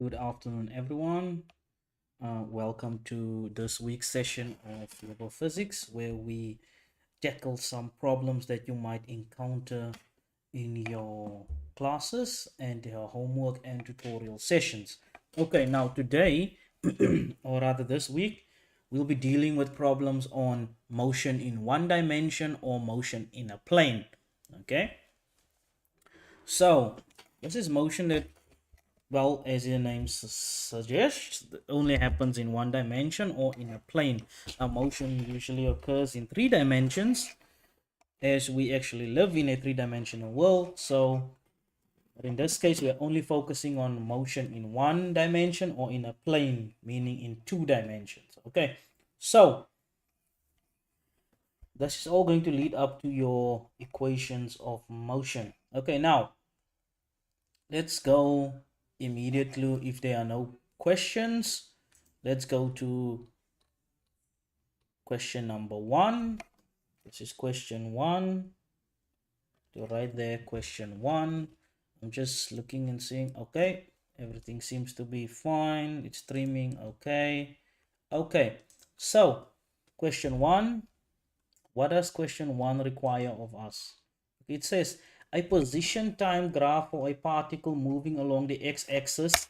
Good afternoon, everyone. Welcome to this week's session of Global Physics, where we tackle some problems that you might encounter in your classes and your homework and tutorial sessions. Okay, now today, or rather this week, we'll be dealing with problems on motion in one dimension or motion in a plane. Okay, so this is motion that, well, as the name suggests, it only happens in one dimension or in a plane. Now, motion usually occurs in three dimensions, as we actually live in a three-dimensional world. So, but in this case, we are only focusing on motion in one dimension or in a plane, meaning in two dimensions. Okay, so this is all going to lead up to your equations of motion. Okay, now let's go immediately. If there are no questions, let's go to question number one. This is question one. To right there, question one. I'm just looking and seeing, okay, everything seems to be fine. It's streaming, okay. Okay, so question one, what does question one require of us? It says a position time graph for a particle moving along the x-axis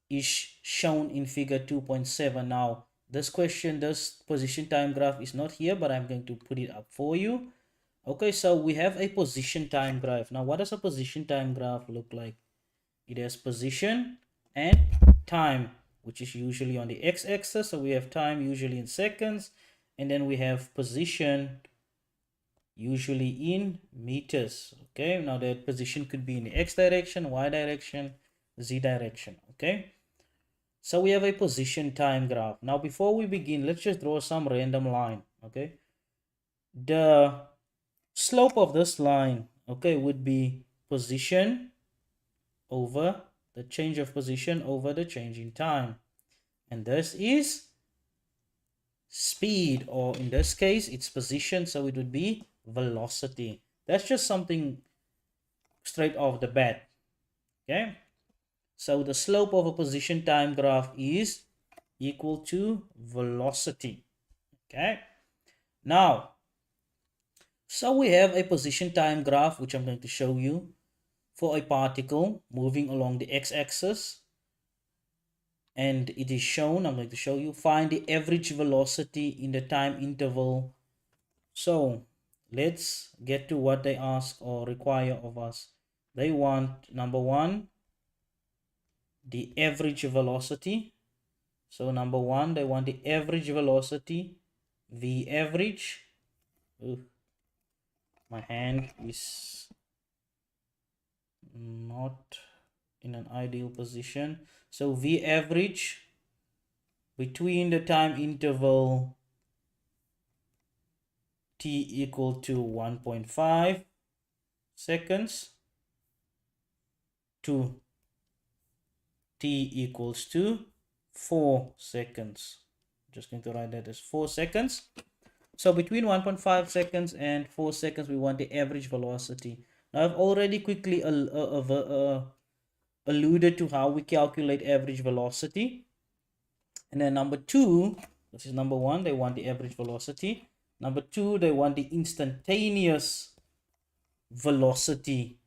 is shown in figure 2.7. Now, this position time graph is not here, but I'm going to put it up for you. Okay, so we have a position time graph. Now, what does a position time graph look like? It has position and time, which is usually on the x-axis. So we have time usually in seconds, and then we have position usually in meters. Okay, now that position could be in the x direction, y direction, z direction. Okay, so we have a position time graph. Now, before we begin, let's just draw some random line. Okay, the slope of this line, okay, would be position over the change of position over the change in time, and this is speed, or in this case it's position, so it would be velocity. That's just something straight off the bat. Okay, so the slope of a position time graph is equal to velocity. Okay, now, so we have a position time graph, which I'm going to show you, for a particle moving along the x-axis, and it is shown, I'm going to show you, find the average velocity in the time interval. So let's get to what they ask or require of us. They want, number one, the average velocity. So number one, they want the average velocity, v average. Ooh, my hand is not in an ideal position. So v average between the time interval t equal to 1.5 seconds to t equals to 4 seconds. I'm just going to write that as 4 seconds. So between 1.5 seconds and 4 seconds, we want the average velocity. Now, I've already quickly alluded to how we calculate average velocity. And then number two, this is number one, they want the average velocity. Number two, they want the instantaneous velocity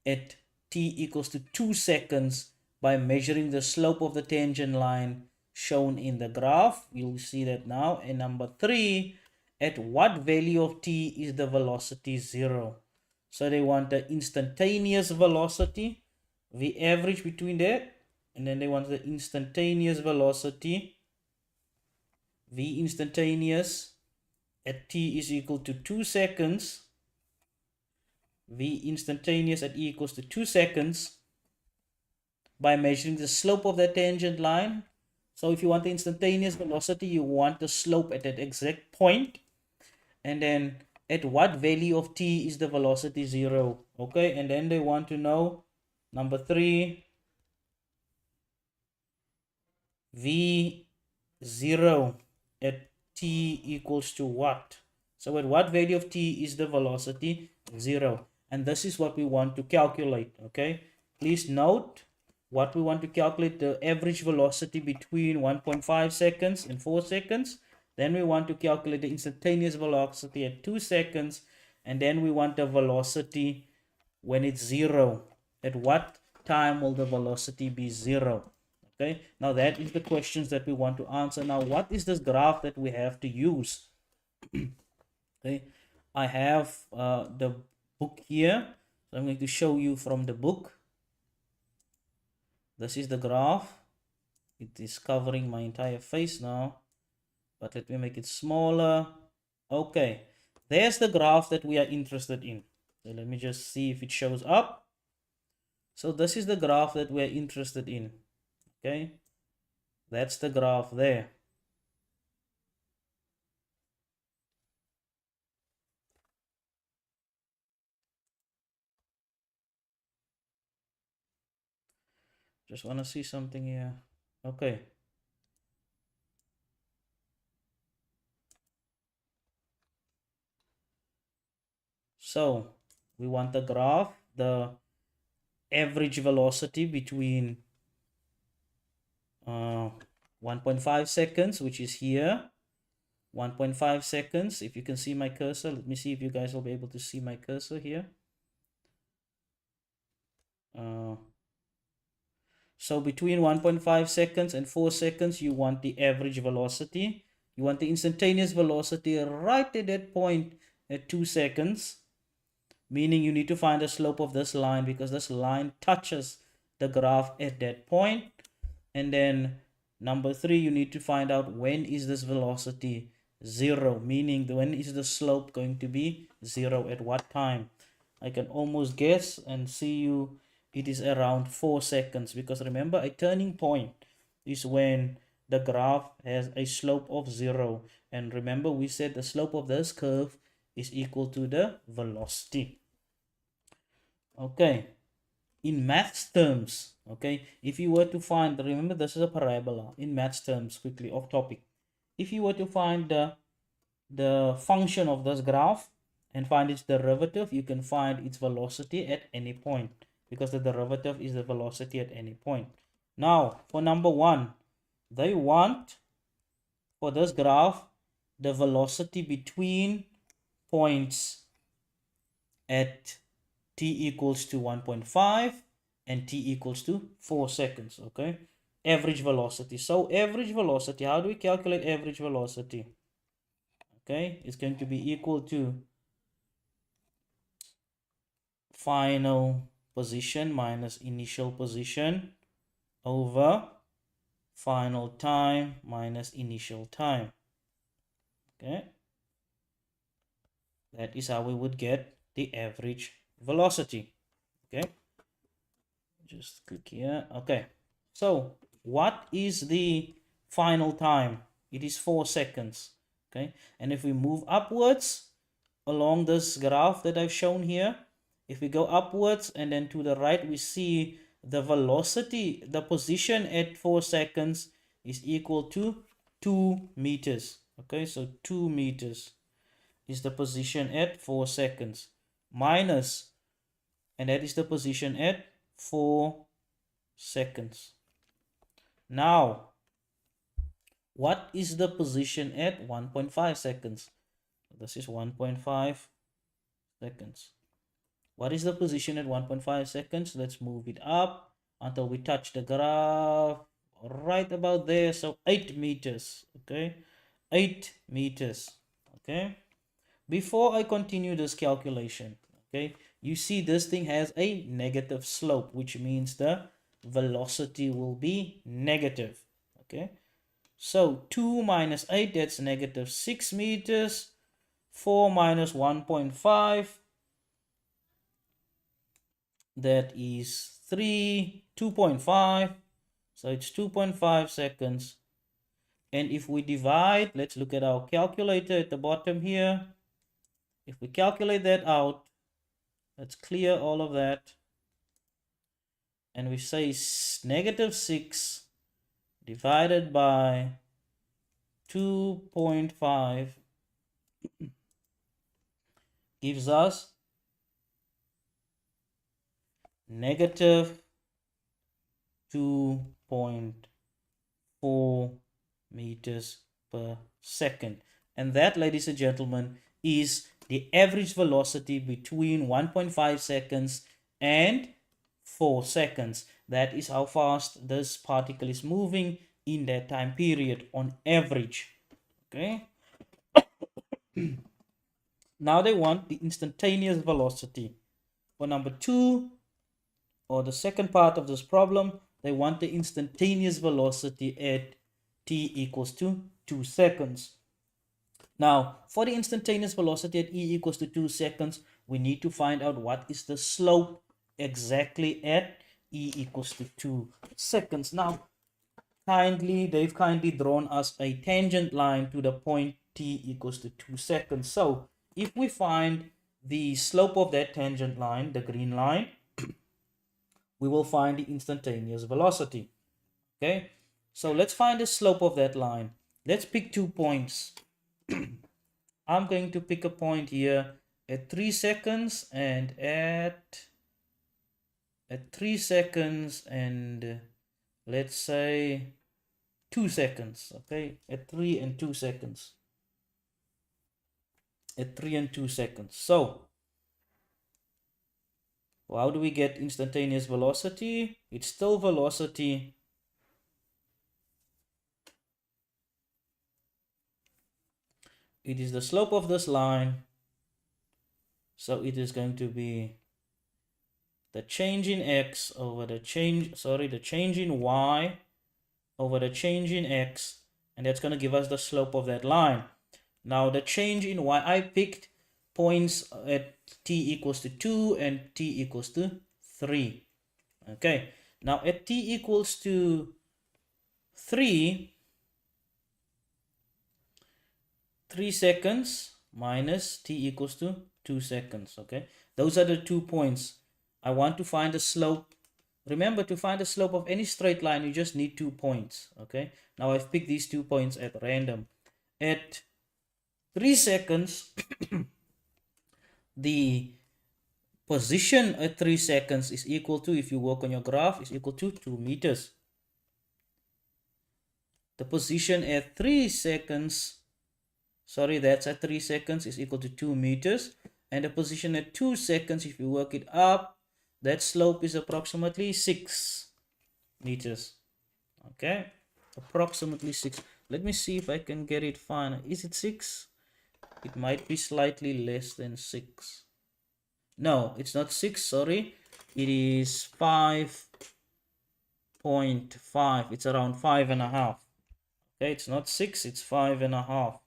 at t equals to 2 seconds by measuring the slope of the tangent line shown in the graph. You'll see that now. And number three, at what value of t is the velocity 0? So they want the instantaneous velocity, the average between that, and then they want the instantaneous velocity, v instantaneous at t is equal to 2 seconds, v instantaneous at e equals to 2 seconds by measuring the slope of the tangent line. So if you want the instantaneous velocity, you want the slope at that exact point. And then at what value of t is the velocity 0? Okay, and then they want to know, number three, v0 at t equals to what? So at what value of t is the velocity 0? And this is what we want to calculate. Okay, please note what we want to calculate the average velocity between 1.5 seconds and 4 seconds. Then we want to calculate the instantaneous velocity at 2 seconds. And then we want the velocity when it's 0. At what time will the velocity be 0? Okay, now that is the questions that we want to answer. Now, what is this graph that we have to use? Okay, I have the book here. So I'm going to show you from the book. This is the graph. It is covering my entire face now, but let me make it smaller. Okay, there's the graph that we are interested in. So let me just see if it shows up. So this is the graph that we're interested in. Okay, that's the graph there. Just want to see something here. Okay. So we want the graph, the average velocity between 1.5 seconds, which is here. 1.5 seconds. If you can see my cursor, let me see if you guys will be able to see my cursor here. So between 1.5 seconds and 4 seconds, you want the average velocity. You want the instantaneous velocity right at that point at 2 seconds. Meaning you need to find the slope of this line because this line touches the graph at that point. And then number 3, you need to find out when is this velocity 0, meaning when is the slope going to be 0 at what time. I can almost guess and see you it is around 4 seconds, because remember, a turning point is when the graph has a slope of 0, and remember we said the slope of this curve is equal to the velocity. Okay, in maths terms, okay, if you were to find, remember this is a parabola. In maths terms, quickly off topic, if you were to find the function of this graph and find its derivative, you can find its velocity at any point, because the derivative is the velocity at any point. Now for number 1, they want for this graph the velocity between points at t equals to 1.5 and t equals to 4 seconds. Okay, average velocity. So average velocity, how do we calculate average velocity? Okay, it's going to be equal to final position minus initial position over final time minus initial time. Okay, that is how we would get the average velocity. Okay, just click here. Okay, so what is the final time? It is 4 seconds. Okay, and if we move upwards along this graph that I've shown here, if we go upwards and then to the right, we see the velocity, the position at 4 seconds is equal to 2 meters. Okay, so 2 meters is the position at 4 seconds minus, and that is the position at 4 seconds. Now, what is the position at 1.5 seconds? This is 1.5 seconds. What is the position at 1.5 seconds? Let's move it up until we touch the graph right about there. So 8 meters. Okay, 8 meters. Okay, before I continue this calculation, okay, you see this thing has a negative slope, which means the velocity will be negative. Okay, so 2 minus 8, that's negative 6 meters. 4 minus 1.5, that is 2.5. So it's 2.5 seconds. And if we divide, let's look at our calculator at the bottom here. If we calculate that out, let's clear all of that. And we say negative 6 divided by 2.5 gives us negative 2.4 meters per second. And that, ladies and gentlemen, is the average velocity between 1.5 seconds and 4 seconds. That is how fast this particle is moving in that time period on average. Okay. Now they want the instantaneous velocity. For number 2, or the second part of this problem, they want the instantaneous velocity at t equals to 2 seconds. Now, for the instantaneous velocity at e equals to 2 seconds, we need to find out what is the slope exactly at e equals to 2 seconds. Now, they've kindly drawn us a tangent line to the point t equals to 2 seconds. So, if we find the slope of that tangent line, the green line, we will find the instantaneous velocity. Okay, so let's find the slope of that line. Let's pick 2 points. I'm going to pick a point here at 3 seconds and at 3 seconds and let's say 2 seconds. Okay, at 3 and 2 seconds. At 3 and 2 seconds. So how do we get instantaneous velocity? It's still velocity it is the slope of this line, so it is going to be the change in x over the change in y over the change in x, and that's going to give us the slope of that line. Now the change in y, I picked points at t equals to 2 and t equals to 3. Okay, now at t equals to 3 seconds minus t equals to 2 seconds. Okay, those are the 2 points. I want to find the slope. Remember, to find the slope of any straight line, you just need 2 points. Okay, now I've picked these 2 points at random. At 3 seconds, the position at 3 seconds is equal to, if you work on your graph, is equal to 2 meters. The position at 3 seconds, that's at 3 seconds, is equal to 2 meters. And the position at 2 seconds, if you work it up, that slope is approximately 6 meters. Okay, approximately 6. Let me see if I can get it fine. Is it 6? It might be slightly less than 6. No, it's not 6, sorry. It is 5.5. It's around 5.5. Okay, it's not 6, it's 5.5.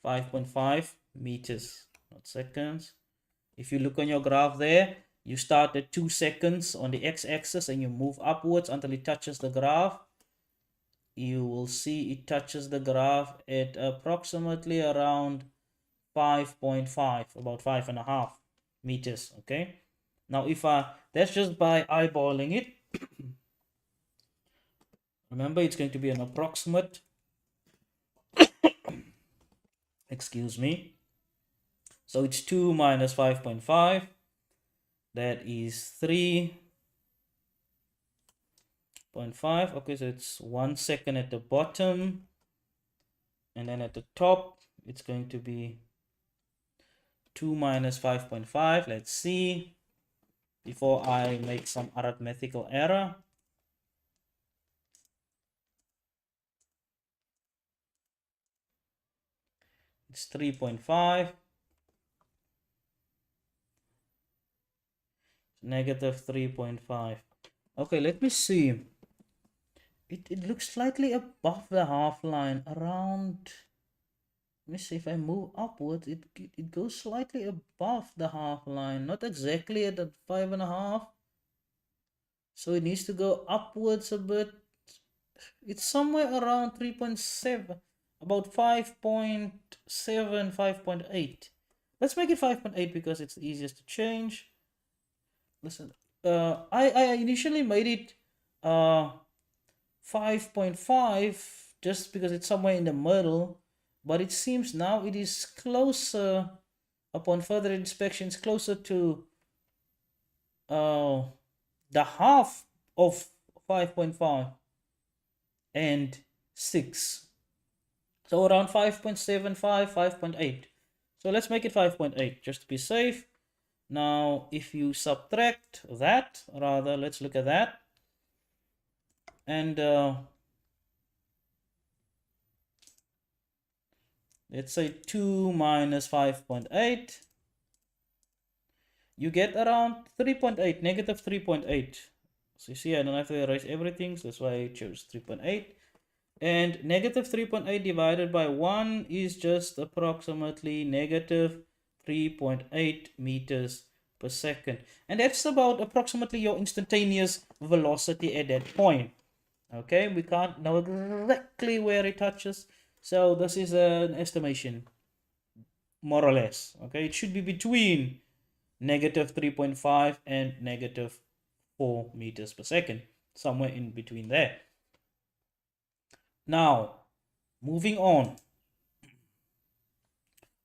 5.5 meters, not seconds. If you look on your graph there, you start at 2 seconds on the x-axis and you move upwards until it touches the graph. You will see it touches the graph at approximately around 5.5, about 5.5 meters. Okay, now if that's just by eyeballing it. Remember, it's going to be an approximate. Excuse me. So it's 2 minus 5.5. That is 3.5. Okay, so it's 1 second at the bottom. And then at the top, it's going to be 2 minus 5.5. Let's see. Before I make some arithmetical error. It's 3.5. Negative 3.5. Okay, let me see. It looks slightly above the half line, around. Let me see, if I move upwards, it goes slightly above the half line, not exactly at the 5.5. So it needs to go upwards a bit. It's somewhere around 3.7, about 5.7, 5.8. Let's make it 5.8 because it's the easiest to change. Listen, I initially made it 5.5 just because it's somewhere in the middle, but it seems now it is closer, upon further inspection, it's closer to the half of 5.5 and 6. So around 5.75, 5.8. So let's make it 5.8 just to be safe. Now, if you subtract that, rather, let's look at that. And let's say 2 minus 5.8. You get around 3.8, negative 3.8. So you see, I don't have to erase everything, so that's why I chose 3.8. And negative 3.8 divided by 1 is just approximately negative 3.8 meters per second. And that's about approximately your instantaneous velocity at that point. Okay, we can't know exactly where it touches. So this is an estimation, more or less. Okay, it should be between negative 3.5 and negative 4 meters per second, somewhere in between there. Now, moving on,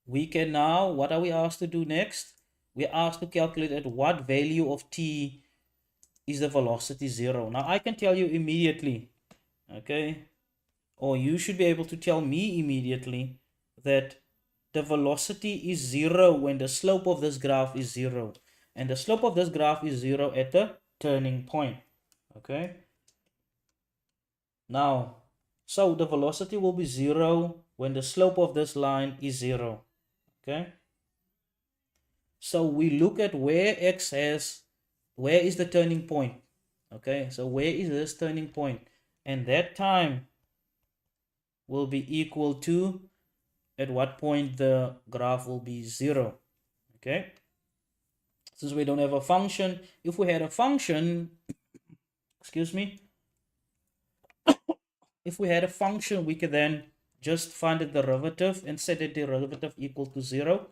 we can now, what are we asked to do next? We're asked to calculate at what value of t is the velocity 0. Now, I can tell you immediately, okay, or you should be able to tell me immediately that the velocity is 0 when the slope of this graph is 0. And the slope of this graph is 0 at the turning point, okay? Now, so the velocity will be 0 when the slope of this line is 0, okay? So we look at where x has, where is the turning point, okay? So where is this turning point? And that time will be equal to at what point the graph will be 0, okay? Since we don't have a function, if we had a function, excuse me, if we had a function, we could then just find the derivative and set the derivative equal to 0.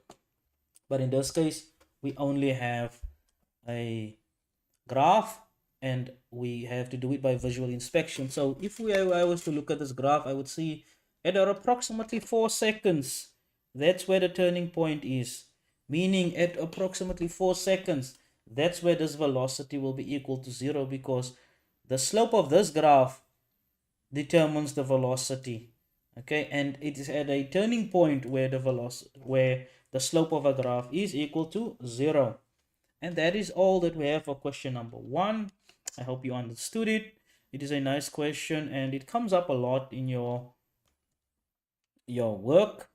But in this case, we only have a graph and we have to do it by visual inspection. So if I was to look at this graph, I would see at approximately 4 seconds, that's where the turning point is. Meaning at approximately 4 seconds, that's where this velocity will be equal to 0, because the slope of this graph determines the velocity. Okay, and it is at a turning point where the slope of a graph is equal to 0. And that is all that we have for question number 1. I hope you understood it. It is a nice question and it comes up a lot in your work.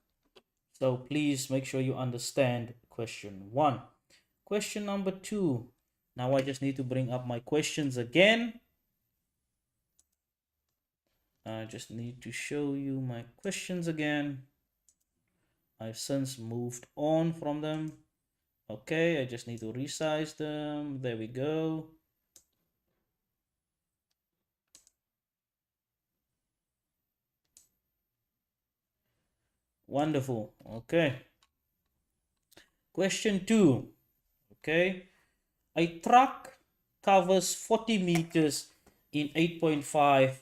So please make sure you understand question 1. Question number 2. Now I just need to bring up my questions again. I just need to show you my questions again. I've since moved on from them. Okay, I just need to resize them. There we go. Wonderful. Okay. Question 2. Okay. A truck covers 40 meters in 8.5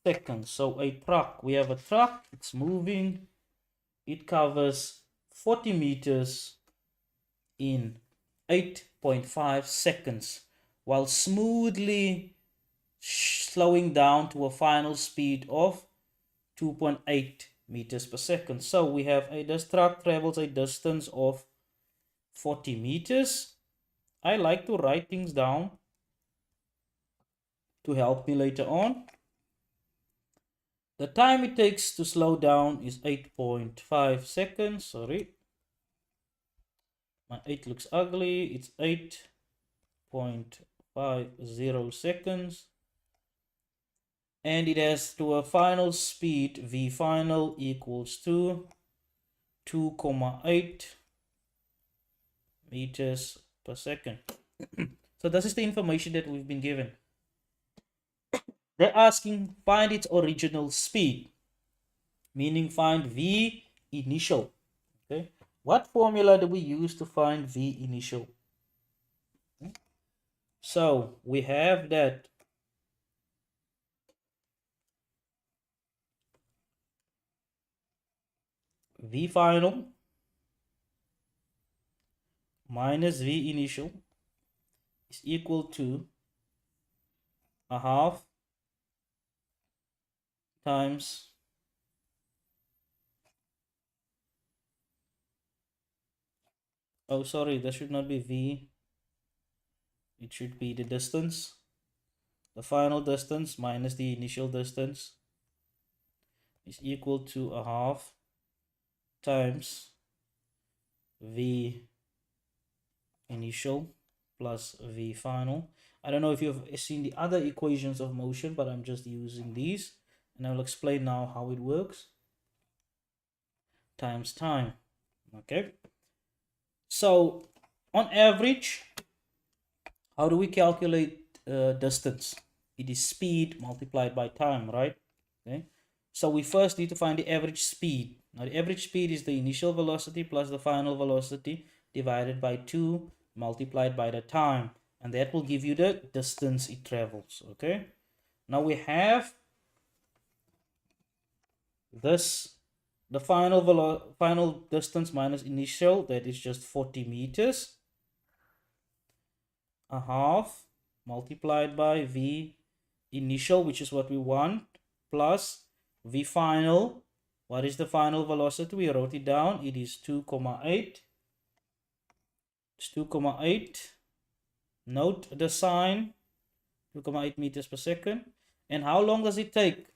seconds. So a truck, we have a truck, it's moving. It covers 40 meters in 8.5 seconds while smoothly slowing down to a final speed of 2.8 meters per second. So we have this truck travels a distance of 40 meters. I like to write things down to help me later on. The time it takes to slow down is 8.5 seconds. Sorry, my 8 looks ugly. It's 8.50 seconds. And it has to a final speed, V final equals to 2.8 meters per second. So this is the information that we've been given. They're asking find its original speed, meaning find V initial. Okay, what formula do we use to find V initial? So we have that V final minus V initial is equal to a half times oh sorry, that should not be v, it should be the distance, the final distance minus the initial distance is equal to a half times v initial plus v final. I don't know if you've seen the other equations of motion, but I'm just using these, and I'll explain now how it works. Times time. Okay, so on average, how do we calculate distance? It is speed multiplied by time, right? Okay, so we first need to find the average speed. Now the average speed is the initial velocity plus the final velocity divided by 2 multiplied by the time, and that will give you the distance it travels. Okay, now we have this, the final distance minus initial, that is just 40 meters, a half multiplied by v initial, which is what we want, plus v final. What is the final velocity? We wrote it down. It is 2,8. It's 2,8. Note the sign, 2,8 meters per second. And how long does it take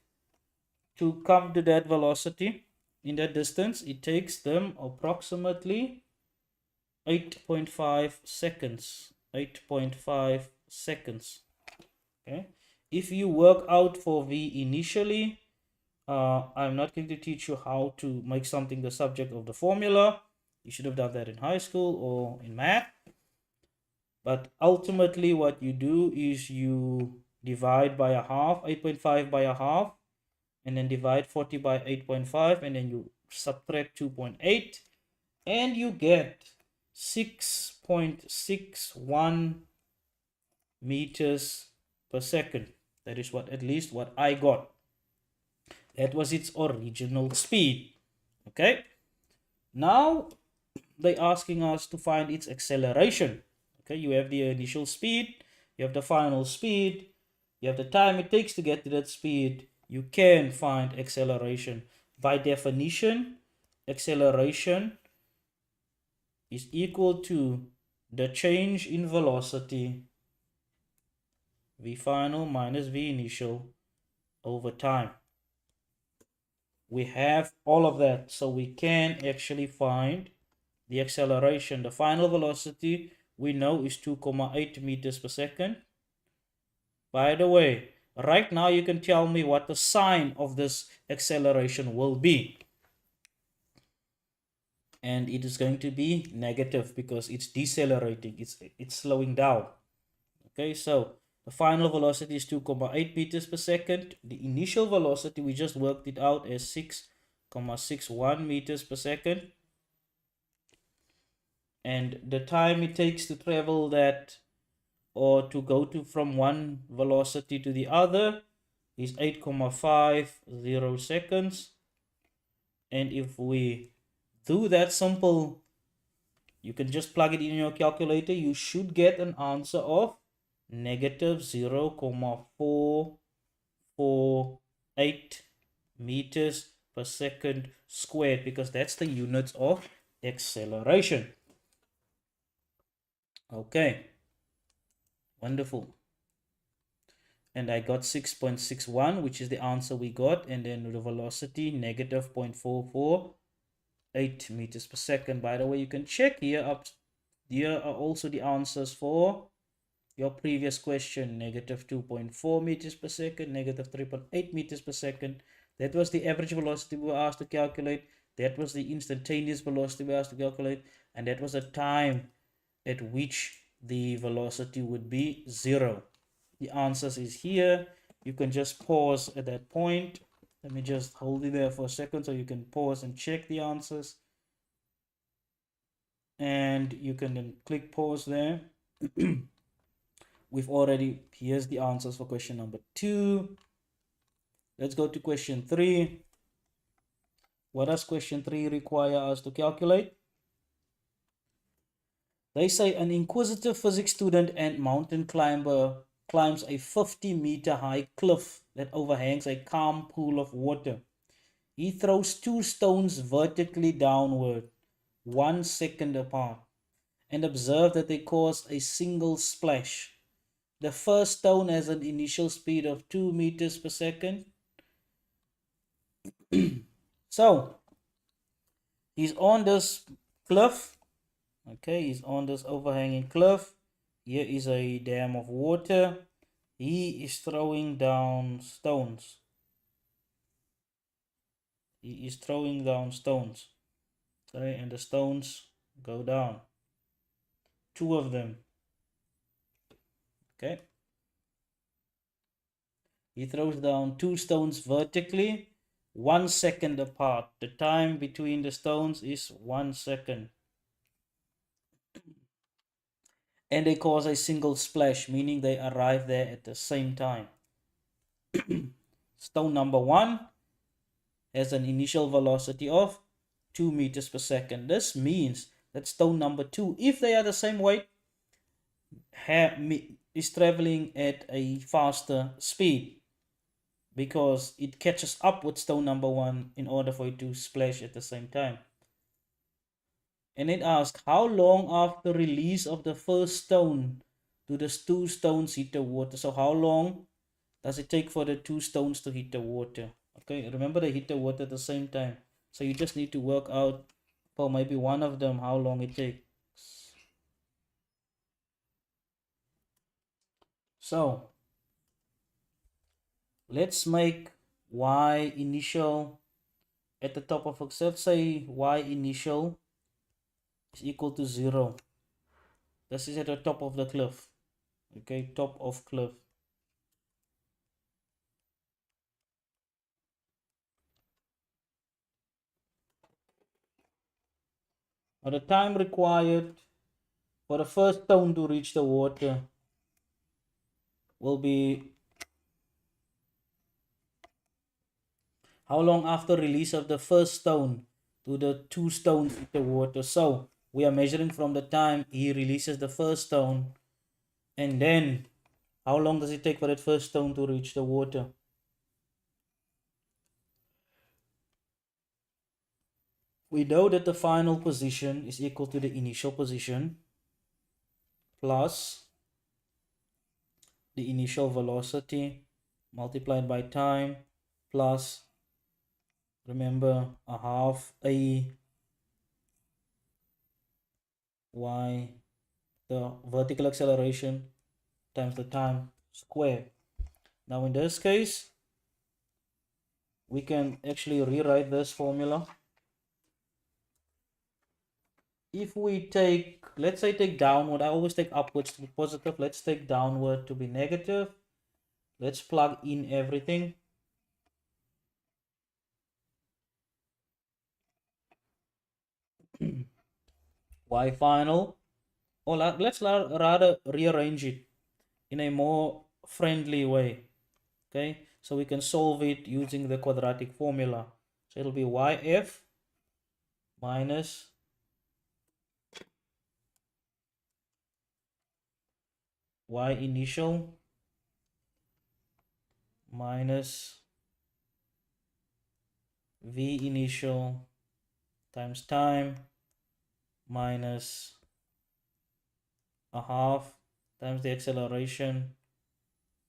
to come to that velocity in that distance? It takes them approximately 8.5 seconds. 8.5 seconds. Okay, if you work out for v initially, I'm not going to teach you how to make something the subject of the formula. You should have done that in high school or in math. But ultimately what you do is you divide by a half, 8.5 by a half, and then divide 40 by 8.5, and then you subtract 2.8, and you get 6.61 meters per second. That is what, at least what I got. That was its original speed. Okay, now they're asking us to find its acceleration. Okay, you have the initial speed, you have the final speed, you have the time it takes to get to that speed. You can find acceleration. By definition, acceleration is equal to the change in velocity, v final minus v initial, over time. We have all of that, so we can actually find the acceleration. The final velocity we know is 2,8 meters per second. By the way, right now you can tell me what the sign of this acceleration will be. And it is going to be negative because it's decelerating, it's slowing down. Okay, so the final velocity is 2,8 meters per second. The initial velocity, we just worked it out as 6,61 meters per second. And the time it takes to travel that, or to go to from one velocity to the other, is 8,50 seconds. And if we do that simple, you can just plug it in your calculator, you should get an answer of negative 0,448 meters per second squared, because that's the units of acceleration. Okay, wonderful. And I got 6.61, which is the answer we got, and then the velocity negative 0.448 meters per second. By the way, you can check here here are also the answers for your previous question, negative 2.4 meters per second, negative 3.8 meters per second. That was the average velocity we were asked to calculate. That was the instantaneous velocity we were asked to calculate. And that was the time at which the velocity would be 0. The answers is here. You can just pause at that point. Let me just hold it there for a second so you can pause and check the answers. And you can then click pause there. We've already, here's the answers for question number 2. Let's go to question 3. What does question 3 require us to calculate? They say an inquisitive physics student and mountain climber climbs a 50-meter high cliff that overhangs a calm pool of water. He throws 2 stones vertically downward, 1 second apart, and observe that they cause a single splash. The first stone has an initial speed of 2 meters per second. So, he's on this cliff. Okay, he's on this overhanging cliff. Here is a dam of water. He is throwing down stones. He is throwing down stones. Okay, and the stones go down. 2 of them. Okay. He throws down 2 stones vertically, 1 second apart. The time between the stones is 1 second. And they cause a single splash, meaning they arrive there at the same time. Stone number 1 has an initial velocity of 2 meters per second. This means that stone number 2, if they are the same weight, is traveling at a faster speed, because it catches up with stone number 1 in order for it to splash at the same time. And it asks, how long after release of the first stone do the 2 stones hit the water? So how long does it take for the 2 stones to hit the water? Okay, remember they hit the water at the same time. So you just need to work out for maybe one of them how long it takes. So let's make y initial at the top of x. Let's say y initial is equal to 0. This is at the top of the cliff. Okay, top of cliff. Now the time required for the first stone to reach the water will be how long after release of the first stone do the 2 stones hit the water. So we are measuring from the time he releases the first stone, and then how long does it take for that first stone to reach the water? We know that the final position is equal to the initial position plus the initial velocity multiplied by time plus, remember, a half a y, the vertical acceleration, times the time squared. Now in this case, we can actually rewrite this formula. If we take, let's say take downward, I always take upwards to be positive. Let's take downward to be negative. Let's plug in everything. Y final, or let's rather rearrange it in a more friendly way. Okay, so we can solve it using the quadratic formula. So it'll be yf minus y initial minus v initial times time minus a half times the acceleration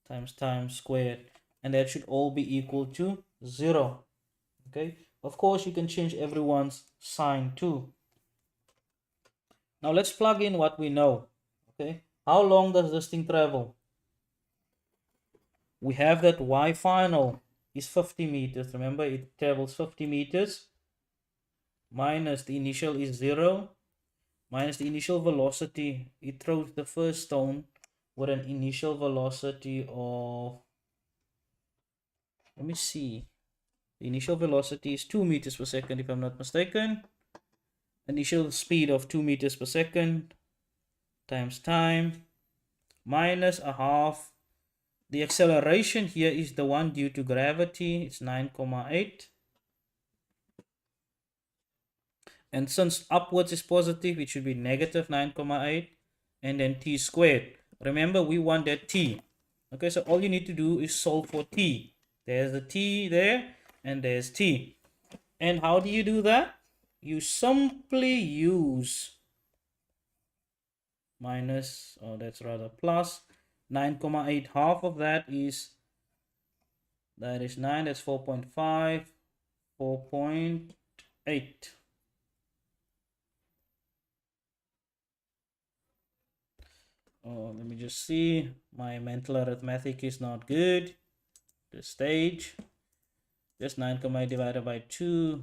times time squared, and that should all be equal to 0. Okay, of course you can change everyone's sign too. Now let's plug in what we know. Okay, how long does this thing travel? We have that y final is 50 meters. Remember, it travels 50 meters minus the initial is 0 minus the initial velocity. It throws the first stone with an initial velocity of, let me see, the initial velocity is 2 meters per second if I'm not mistaken. Initial speed of 2 meters per second times time minus a half. The acceleration here is the one due to gravity. It's 9,8. And since upwards is positive, it should be negative 9,8. And then t squared. Remember, we want that t. Okay, so all you need to do is solve for t. There's a t there, and there's t. And how do you do that? You simply use minus, or that's rather plus 9,8. Half of that is 9. That's 4.5, 4.8. Oh, let me just see. My mental arithmetic is not good. The stage. Just 9,8 divided by 2.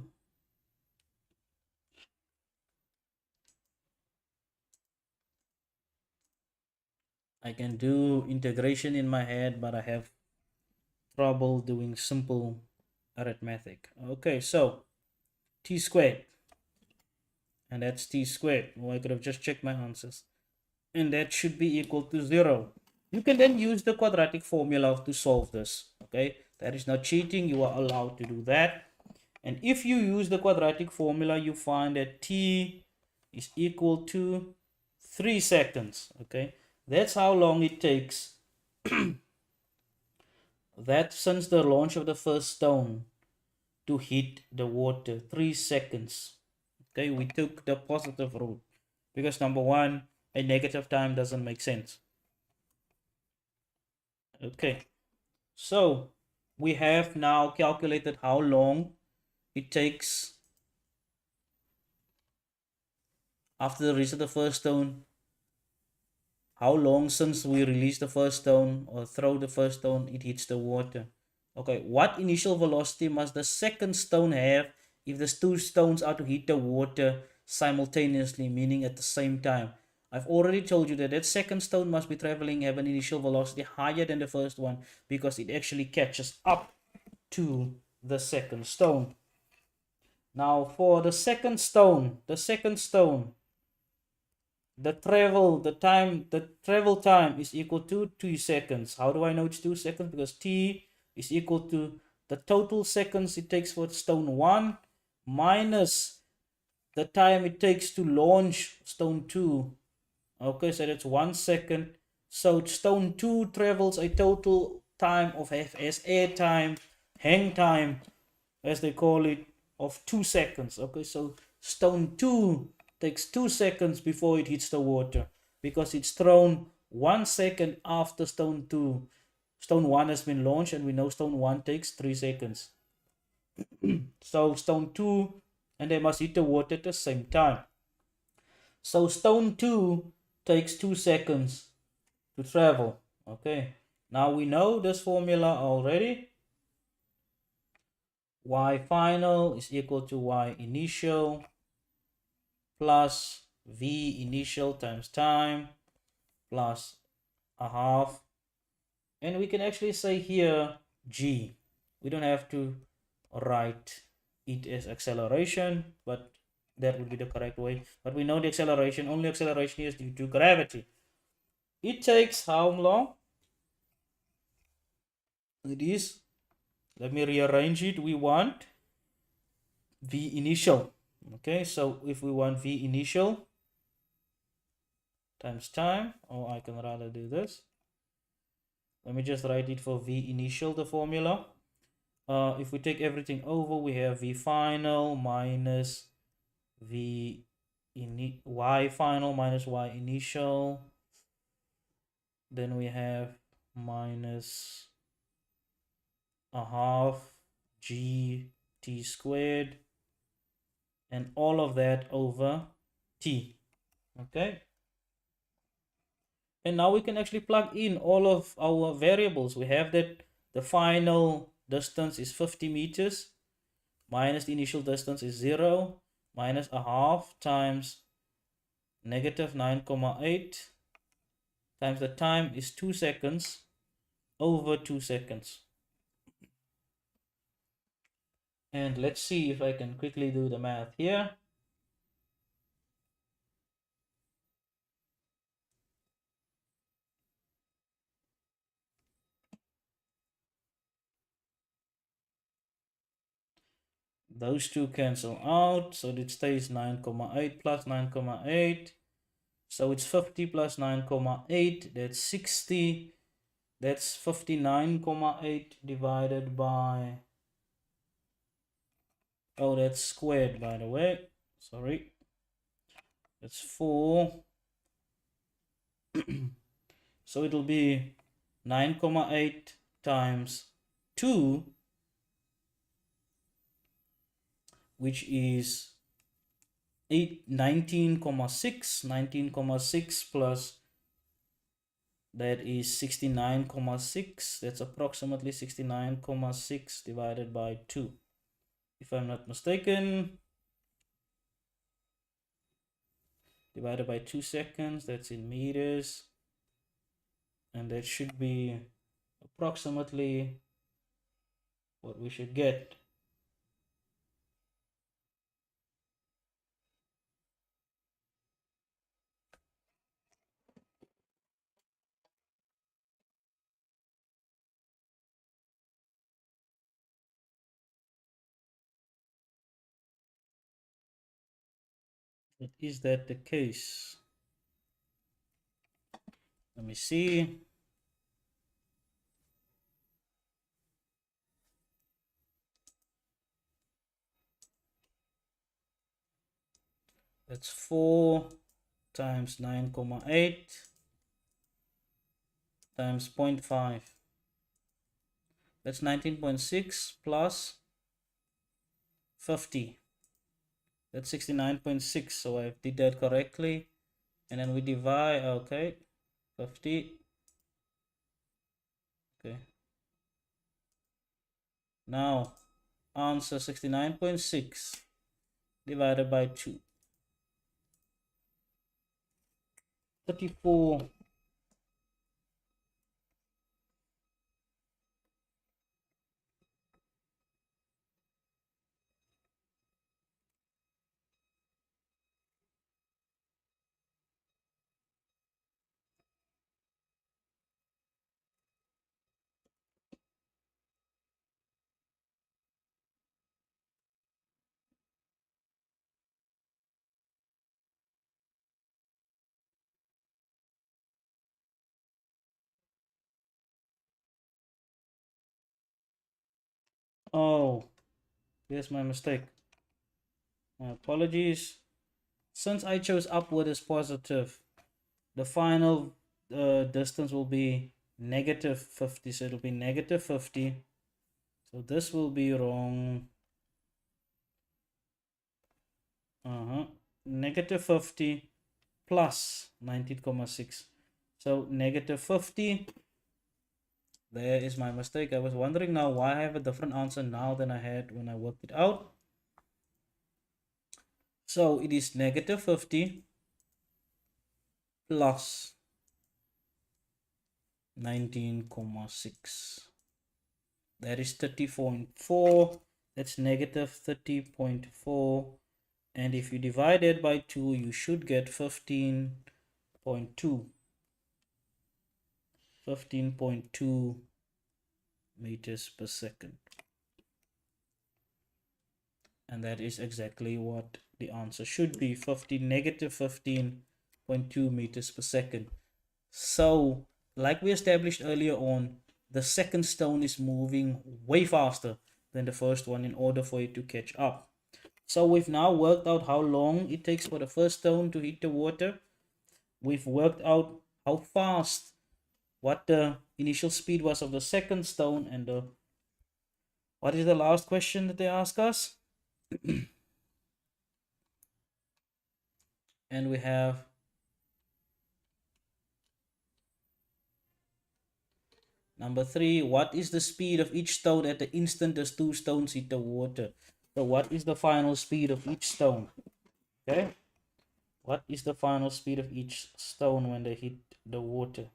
I can do integration in my head, but I have trouble doing simple arithmetic. Okay, so t squared. And that's t squared. Well, I could have just checked my answers. And that should be equal to 0. You can then use the quadratic formula to solve this. Okay, that is not cheating. You are allowed to do that. And if you use the quadratic formula, you find that t is equal to 3 seconds. Okay, that's how long it takes that since the launch of the first stone to hit the water. 3 seconds. Okay, we took the positive route because number one, a negative time doesn't make sense. Okay, so we have now calculated how long it takes after the release of the first stone, how long since we release the first stone or throw the first stone it hits the water. Okay, what initial velocity must the second stone have if the two stones are to hit the water simultaneously, meaning at the same time? I've already told you that that second stone must be traveling, have an initial velocity higher than the first one because it actually catches up to the second stone. Now for the second stone, the travel time is equal to 2 seconds. How do I know it's 2 seconds? Because t is equal to the total seconds it takes for stone 1 minus the time it takes to launch stone 2. Okay, so that's 1 second. So stone 2 travels a total time of as air time, hang time, as they call it, of 2 seconds. Okay, so stone 2 takes 2 seconds before it hits the water because it's thrown 1 second after stone 2. Stone 1 has been launched, and we know stone 1 takes 3 seconds. So stone 2, and they must hit the water at the same time. So stone 2 takes 2 seconds to travel. Okay, now we know this formula already. Y final is equal to Y initial plus V initial times time plus a half. And we can actually say here G. We don't have to write it as acceleration, but that would be the correct way. But we know the acceleration, only acceleration is due to gravity. It takes how long? It is, let me rearrange it. We want V initial. Okay, so if we want V initial times time, or I can rather do this. Let me just write it for V initial, the formula. If we take everything over, we have V final minus Y final minus Y initial. Then we have minus a half G t squared, and all of that over t. Okay, and now we can actually plug in all of our variables. We have that the final distance is 50 meters minus the initial distance is 0 minus a half times negative 9,8 times the time is 2 seconds over 2 seconds. And let's see if I can quickly do the math here. Those two cancel out, so it stays 9,8 plus 9,8. So it's 50 plus 9,8, that's 60. That's 59,8 divided by, oh, that's squared, by the way. Sorry. That's 4. So it'll be 9,8 times 2, which is 19,6. 19,6 plus that is 69,6. That's approximately 69,6 divided by 2, if I'm not mistaken. Divided by 2 seconds, that's in meters, and that should be approximately what we should get. But is that the case? Let me see. That's 4 times 9,8 times 0.5. That's 19.6 plus 50. That's 69.6. So I did that correctly. And then we divide, okay, 50. Okay. Now, answer 69.6 divided by 2. 34. Oh, here's my mistake. My apologies. Since I chose upward as positive, the final distance will be negative 50. So it'll be negative 50. So this will be wrong. Negative 50 plus 19,6. So negative 50. There is my mistake. I was wondering now why I have a different answer now than I had when I worked it out. So it is negative 50 plus 19,6. That is 30.4. That's negative 30.4. And if you divide it by 2, you should get 15.2. 15.2 meters per second. And that is exactly what the answer should be, negative 15.2 meters per second. So, like we established earlier on, the second stone is moving way faster than the first one in order for it to catch up. So we've now worked out how long it takes for the first stone to hit the water. We've worked out how fast, what the initial speed was of the second stone, and what is the last question that they ask us? And we have number 3, what is the speed of each stone at the instant the 2 stones hit the water? So what is the final speed of each stone? Okay, what is the final speed of each stone when they hit the water?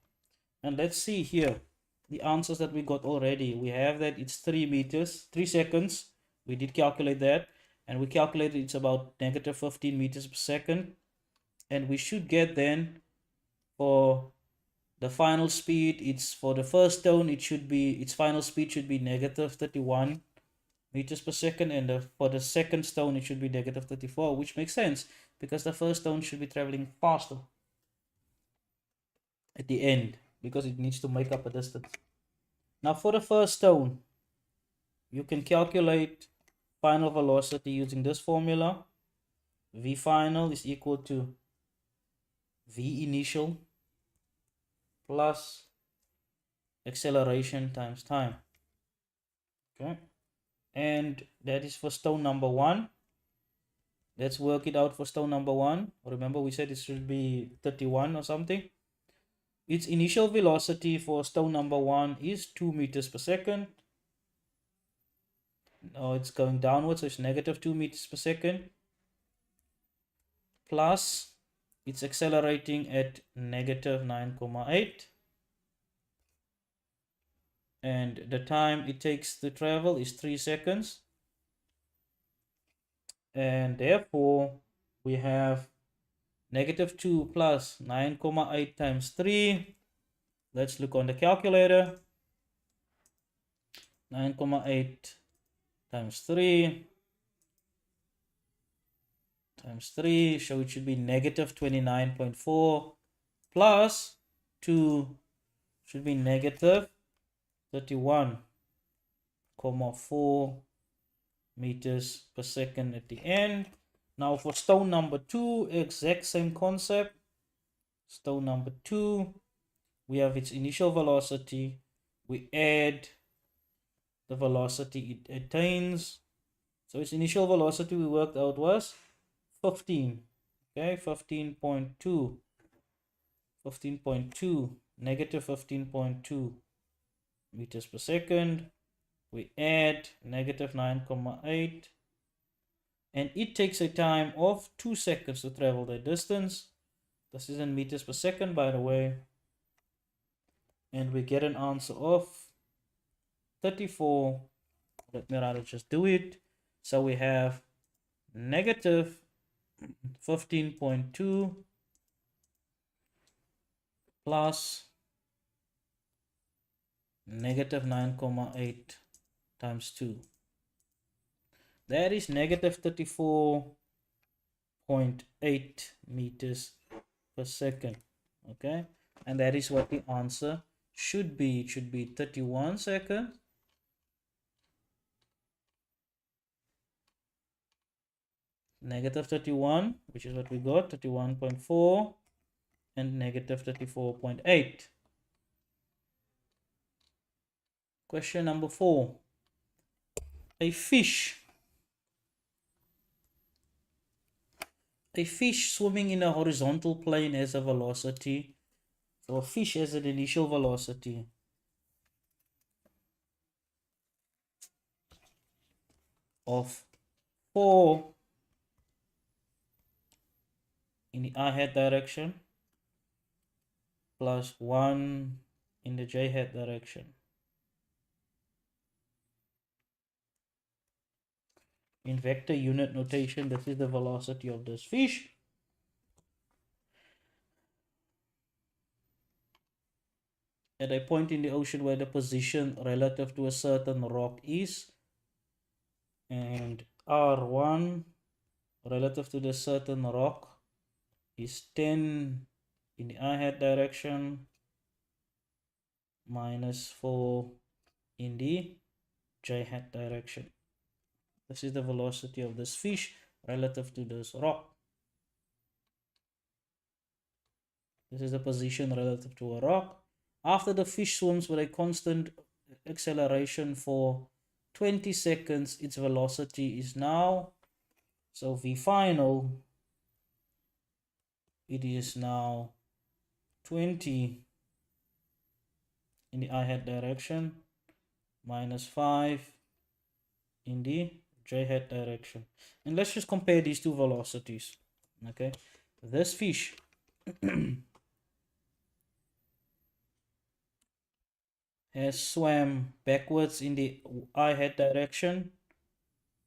And let's see here the answers that we got already. We have that it's 3 meters, 3 seconds. We did calculate that, and we calculated it's about negative 15 meters per second. And we should get then for the final speed, it's for the first stone, it should be, its final speed should be negative 31 meters per second, and for the second stone it should be negative 34, which makes sense because the first stone should be traveling faster at the end. because it needs to make up a distance. Now for the first stone, you can calculate final velocity using this formula. V final is equal to V initial plus acceleration times time. Okay, and that is for stone number 1. Let's work it out for stone number 1. Remember we said it should be 31 or something. Its initial velocity for stone number 1 is 2 meters per second. Now it's going downwards, so it's negative 2 meters per second. Plus, it's accelerating at negative 9,8. And the time it takes to travel is 3 seconds. And therefore, we have negative 2 plus 9,8 times 3. Let's look on the calculator. 9,8 times 3 times 3, so it should be negative 29.4 plus 2 should be negative 31,4 meters per second at the end. Now for stone number 2, exact same concept. Stone number 2, we have its initial velocity. We add the velocity it attains. So its initial velocity we worked out was 15. Okay, 15.2. 15.2, negative 15.2 meters per second. We add negative 9,8, and it takes a time of 2 seconds to travel that distance. This is in meters per second, by the way, and we get an answer of 34. Let me rather just do it. So we have negative 15.2 plus negative 9,8 times 2. That is negative 34.8 meters per second. Okay, and that is what the answer should be. It should be 31 seconds. Negative 31, which is what we got, 31.4, and negative 34.8. Question number 4. A fish swimming in a horizontal plane has a velocity. So a fish has an initial velocity of 4 in the I hat direction plus 1 in the J hat direction. In vector unit notation, this is the velocity of this fish. At a point in the ocean where the position relative to a certain rock is, and R1 relative to the certain rock is 10 in the I hat direction minus 4 in the J hat direction. This is the velocity of this fish relative to this rock. This is the position relative to a rock. After the fish swims with a constant acceleration for 20 seconds, its velocity is now, so V final, it is now 20 in the I hat direction minus 5 in the J hat direction. And let's just compare these two velocities. Okay, this fish has swam backwards in the I hat direction,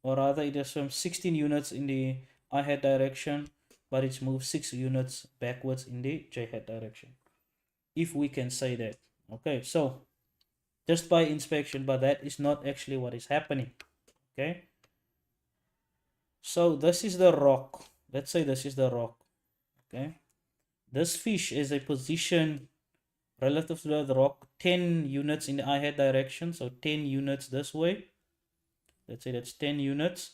or rather it has swum 16 units in the I hat direction, but it's moved 6 units backwards in the J hat direction, if we can say that. Okay, so just by inspection, but that is not actually what is happening. Okay, so this is the rock. Let's say this is the rock. Okay, this fish is a position relative to the rock 10 units in the I-hat direction, so 10 units this way. Let's say that's 10 units,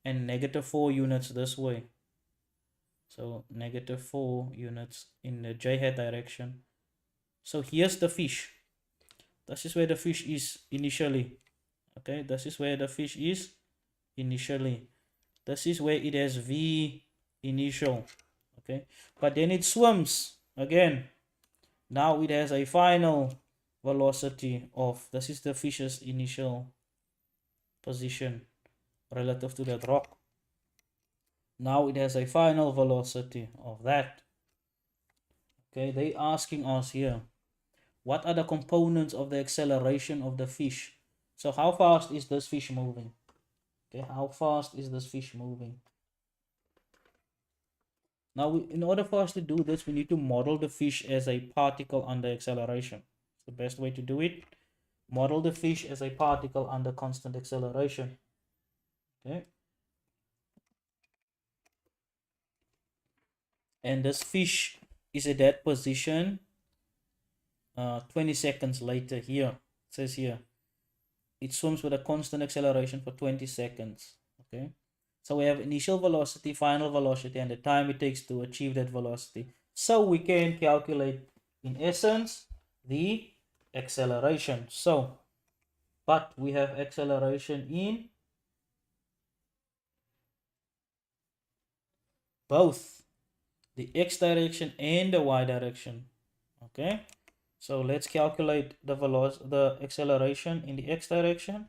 and negative 4 units this way. So negative 4 units in the J-hat direction. So here's the fish. This is where the fish is initially. Okay, this is where the fish is initially. This is where it has V initial. Okay, but then it swims again. Now it has a final velocity of, this is the fish's initial position relative to that rock. Now it has a final velocity of that. Okay, they asking us here, what are the components of the acceleration of the fish? So how fast is this fish moving? Okay, how fast is this fish moving? Now, in order for us to do this, we need to model the fish as a particle under acceleration. It's the best way to do it. Model the fish as a particle under constant acceleration. Okay. And this fish is at that position 20 seconds later here. It says here, it swims with a constant acceleration for 20 seconds. Okay. So we have initial velocity, final velocity, and the time it takes to achieve that velocity. So we can calculate, in essence, the acceleration. So, but we have acceleration in both the x direction and the y direction. Okay. So let's calculate the acceleration in the x direction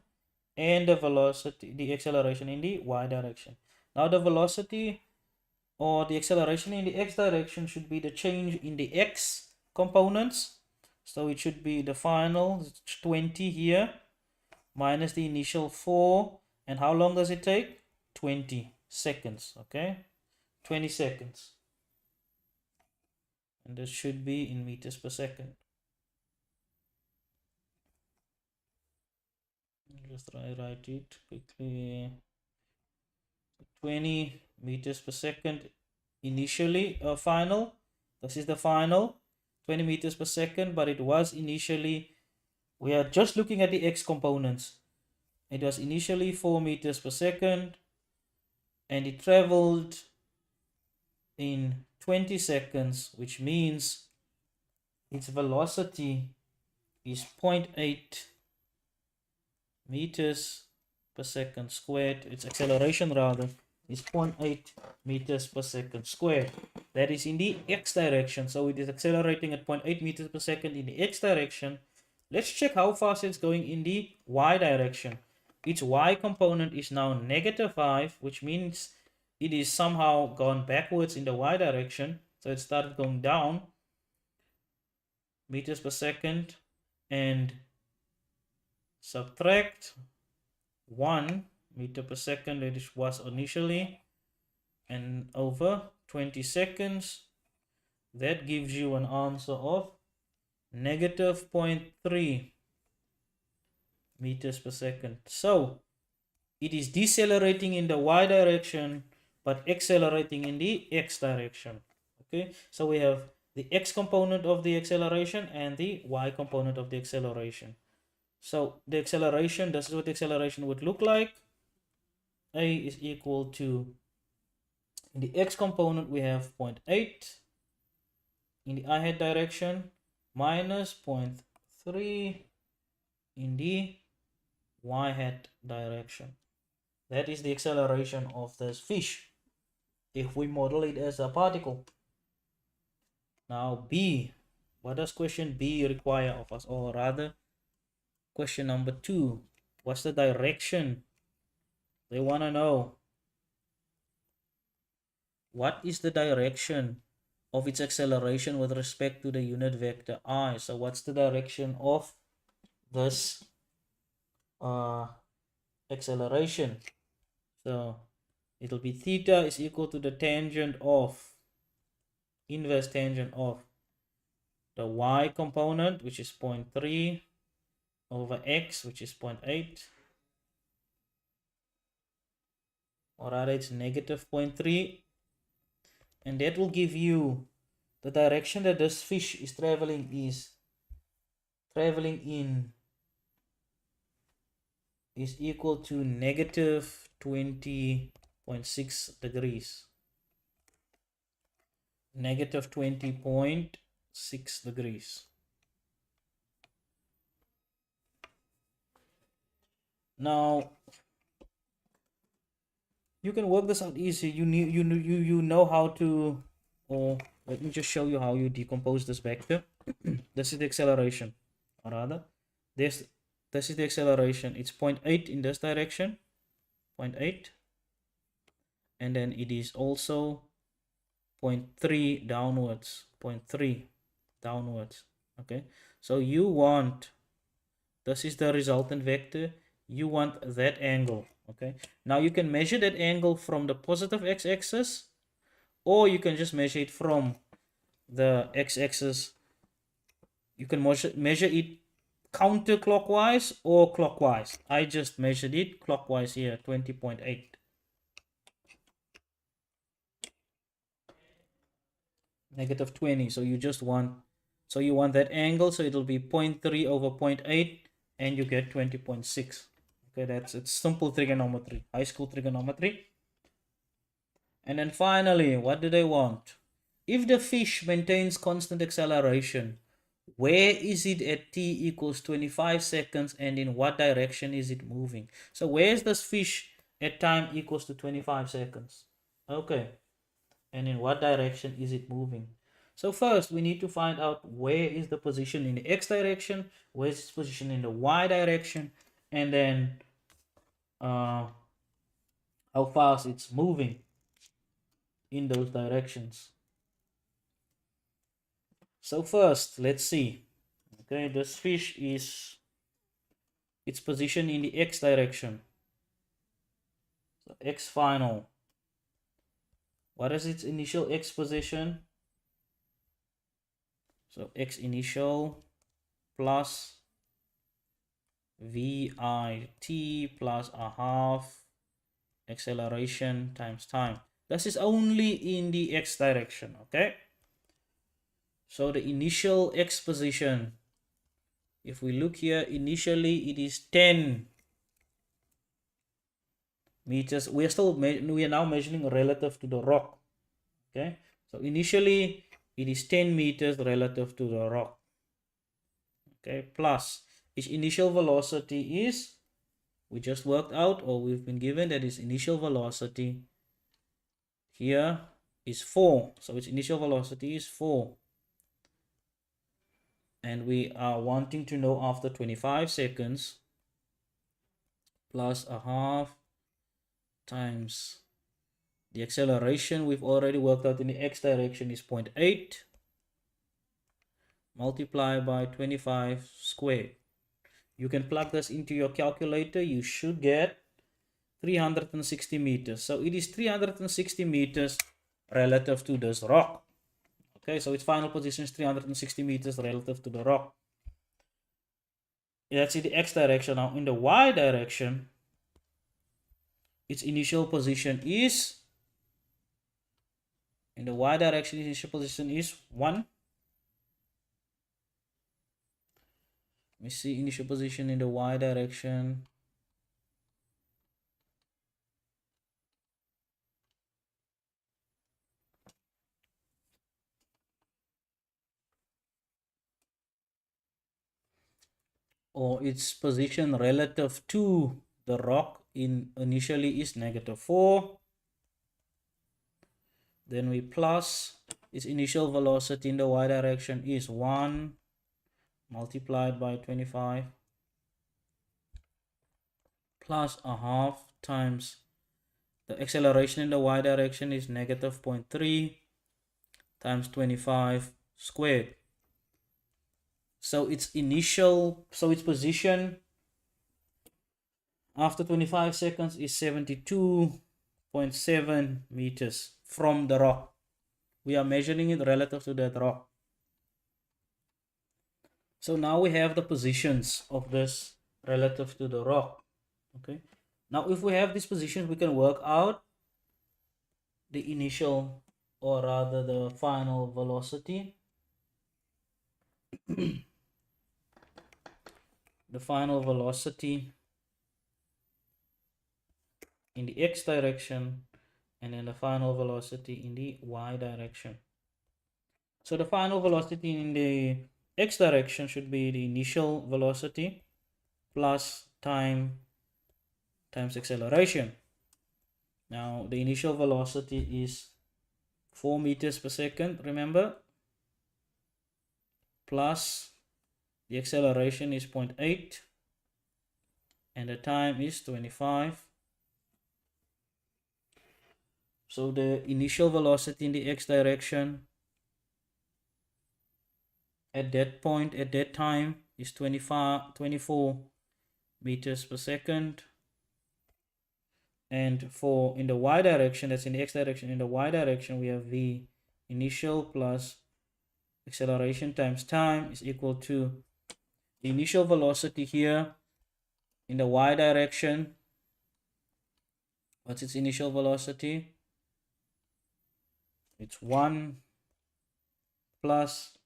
and the acceleration in the y direction. Now the velocity or the acceleration in the x direction should be the change in the x components. So it should be the final 20 here minus the initial 4. And how long does it take? 20 seconds. Okay, 20 seconds. And this should be in meters per second. Just write it quickly. 20 meters per second initially, final. This is the final 20 meters per second, but it was initially, we are just looking at the x components. It was initially 4 meters per second, and it traveled in 20 seconds, which means its velocity is 0.8 meters per second squared. Its acceleration rather is 0.8 meters per second squared. That is in the x direction. So it is accelerating at 0.8 meters per second in the x direction. Let's check how fast it's going in the y direction. Its y component is now -5, which means it is somehow gone backwards in the y direction. So it started going down meters per second, and subtract 1 meter per second that it was initially, and over 20 seconds, that gives you an answer of -0.3 meters per second. So it is decelerating in the y direction but accelerating in the x direction. Okay, so we have the x component of the acceleration and the y component of the acceleration. So the acceleration, this is what the acceleration would look like. A is equal to, in the x component we have 0.8 in the I-hat direction minus 0.3 in the y-hat direction. That is the acceleration of this fish if we model it as a particle. Now B, what does question B require of us? Or rather, question number 2, what's the direction? They want to know, what is the direction of its acceleration with respect to the unit vector I? So what's the direction of this acceleration? So it'll be theta is equal to the tangent of, inverse tangent of the y component, which is 0.3, over x, which is 0.8, or rather it's -0.3, and that will give you the direction that this fish is traveling is traveling in is equal to negative 20.6 degrees. Negative 20.6 degrees. Now you can work this out easy. You know how to, or let me just show you how you decompose this vector. This is the acceleration, or rather, this is the acceleration. It's 0.8 in this direction, 0.8, and then it is also 0.3 downwards, 0.3 downwards. Okay, so you want, this is the resultant vector, you want that angle. Okay, now you can measure that angle from the positive x-axis, or you can just measure it from the x-axis. You can measure it counterclockwise or clockwise. I just measured it clockwise here, 20.8. Negative 20. So you just want, so you want that angle, so it'll be 0.3 over 0.8, and you get 20.6. Okay, it's simple trigonometry, high school trigonometry. And then finally, what do they want? If the fish maintains constant acceleration, where is it at t equals 25 seconds, and in what direction is it moving? So where is this fish at time equals to 25 seconds? Okay, and in what direction is it moving? So first we need to find out where is the position in the x direction, where is its position in the y direction, and then how fast it's moving in those directions. So first, let's see. Okay, this fish is its position in the x direction. So x final. What is its initial x position? So x initial plus vit plus a half acceleration times time. This is only in the x direction, okay? So the initial x position, if we look here, initially it is 10 meters. We are now measuring relative to the rock. Okay, so initially it is 10 meters relative to the rock. Okay, plus its initial velocity is, we just worked out, or we've been given that its initial velocity here is 4. So its initial velocity is 4. And we are wanting to know after 25 seconds plus a half times the acceleration we've already worked out in the x direction is 0.8 multiplied by 25 squared. You can plug this into your calculator. You should get 360 meters. So it is 360 meters relative to this rock. Okay, so its final position is 360 meters relative to the rock. That's in the x direction. Now in the y direction, its initial position is, in the y direction, its initial position is 1. Let me see initial position in the y direction. Or its position relative to the rock initially is -4. Then we plus its initial velocity in the y direction is 1 multiplied by 25 plus a half times the acceleration in the y direction is -0.3 times 25 squared. So its position after 25 seconds is 72.7 meters from the rock. We are measuring it relative to that rock. So now we have the positions of this relative to the rock. Okay. Now if we have these positions, we can work out the initial, or rather the final velocity. the final velocity in the x direction and then the final velocity in the y direction. So the final velocity in the x direction should be the initial velocity plus time times acceleration. Now the initial velocity is 4 meters per second, remember, plus the acceleration is 0.8 and the time is 25. So the initial velocity in the x direction at that point, at that time, is 24 meters per second. And for in the y direction, that's in the x direction, in the y direction, we have v initial plus acceleration times time is equal to the initial velocity here in the y direction. What's its initial velocity? It's 1 plus,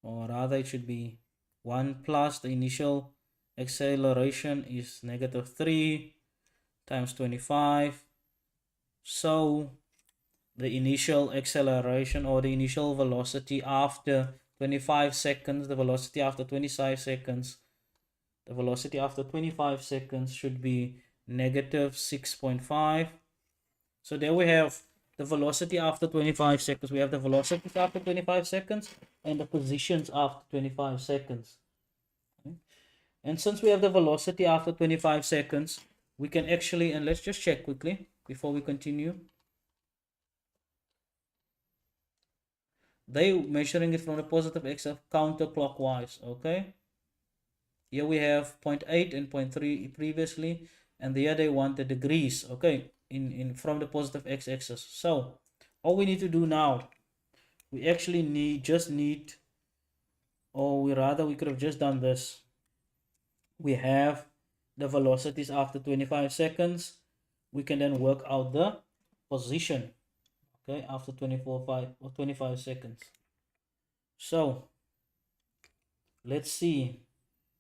or rather it should be 1 plus the initial acceleration is -3 times 25. So the initial acceleration or the initial velocity after 25 seconds, the velocity after 25 seconds, the velocity after 25 seconds should be -6.5. So there we have the velocity after 25 seconds. We have the velocities after 25 seconds and the positions after 25 seconds. Okay. And since we have the velocity after 25 seconds, we can actually, and let's just check quickly before we continue. They measuring it from the positive x counterclockwise, okay? Here we have 0.8 and 0.3 previously, and there they want the degrees, okay, in from the positive x-axis. So all we need to do now, we actually need, or we could have just done this. We have the velocities after 25 seconds. We can then work out the position, okay, after 25 seconds. So let's see.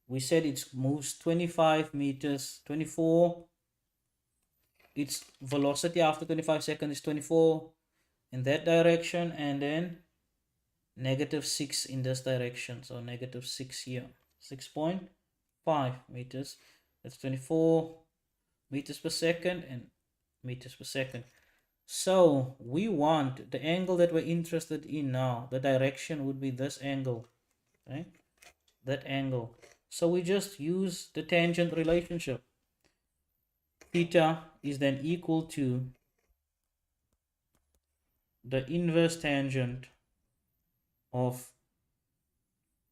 We said it moves 25 meters, 24. Its velocity after 25 seconds is 24 in that direction, and then -6 in this direction. So -6 here, 6.5 meters. That's 24 meters per second and meters per second. So we want the angle that we're interested in now. The direction would be this angle, right? That angle. So we just use the tangent relationship. Theta is then equal to the inverse tangent of